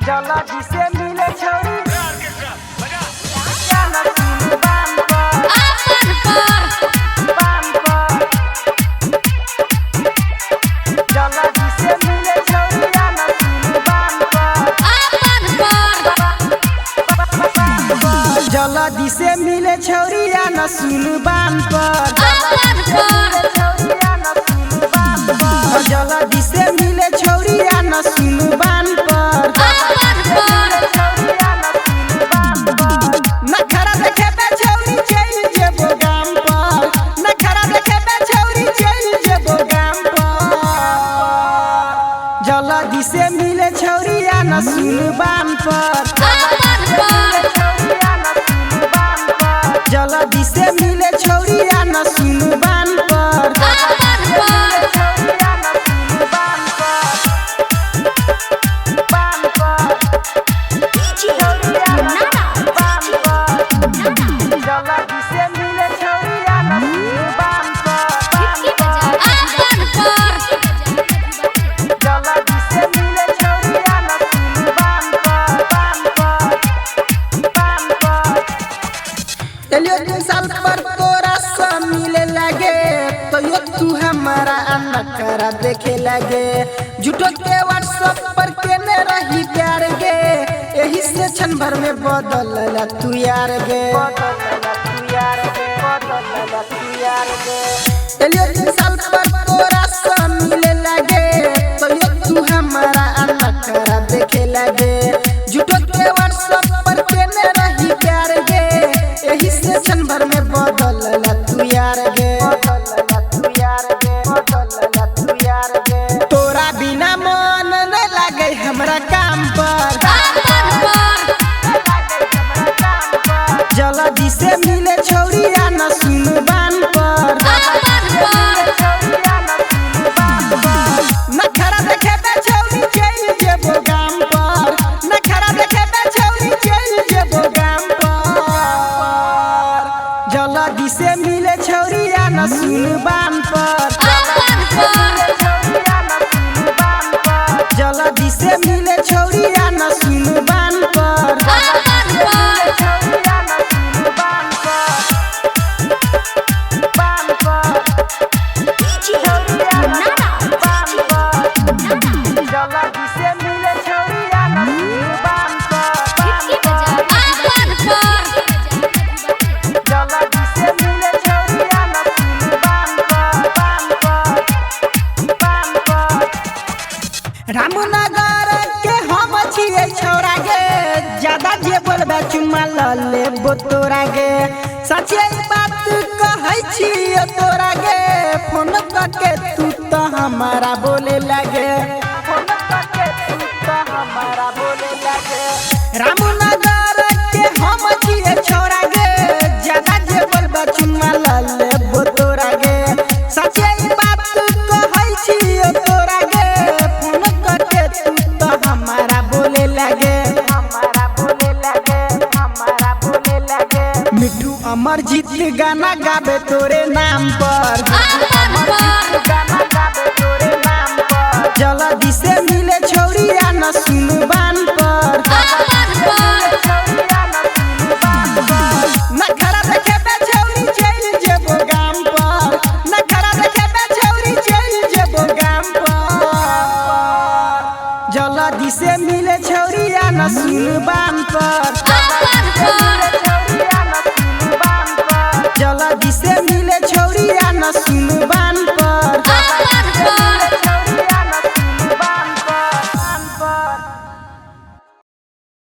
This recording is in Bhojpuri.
जला जिसे मिले छौरी या न सुन बान पर जला जिसे मिले छौरी या न सुन बान पर जला जिसे मिले छौरी या न सुन बान पर जला जिसे मिले छौरी या न सुन बान पर नखरा देखे बे छौरी चल जेबो गाम पर नखरा देखे बे छौरी चल जेबो गाम पर जला जिसे मिले छौरी या न सुन बान पर जला जिसे मिले छौरी या न सुन बान पर साल पर तोरा सब मिले लगे तो ये तू हमारा नखरा देखे लगे झूठो के व्हाट्सएप पर केने रही प्यार गे यही से क्षण भर में बदल तू यार गे साल पर तोरा सब मिले लगे तो ये तू हमारा नखरा देखे लगे झूठो के व्हाट्सएप पर केने रही प्यार गे यही से क्षण भर में बदल तू यार गे तोरा बिना मन न लागे हमरा काम पर जला जिसे मिले छौरी या न सुन बान पर नखरा देखे बे छौरी चल जेबो गाम पर नखरा देखे बे छौरी चल जेबो गाम पर जला जिसे मिले छौरी या न सुन बान पर जला जिसे मिले छौरी या न सुन बान पर जला जिसे मिले छौरी या न सुन बान जला जिसे मिले छौरी या न सुन बान रामनगर के हम छिए छौरा गे ज्यादा जे बोलबे चुम्मा ल लेबो तोरा गे सच्चे बात कहै छिए तोरा गे फोन करके तू तो हमारा बोले लगे रामनगर के हम छिए छौरा गे ज्यादा जे बोलबे चुम्मा ल लेबो तोरा गे सच्चे बात कहै छिए तोरा गे फोन करके तू तो हमारा बोले लगे मिठू अमरजीत गाना गावे तोरे नाम पर जला जिसे मिले छौरी या न सुन बान पर नखरा देखे बे छौरी चल जेबो गाम पर नखरा देखे बे छौरी चल जेबो गाम पर जला जिसे मिले छौरी या न सुन बान पर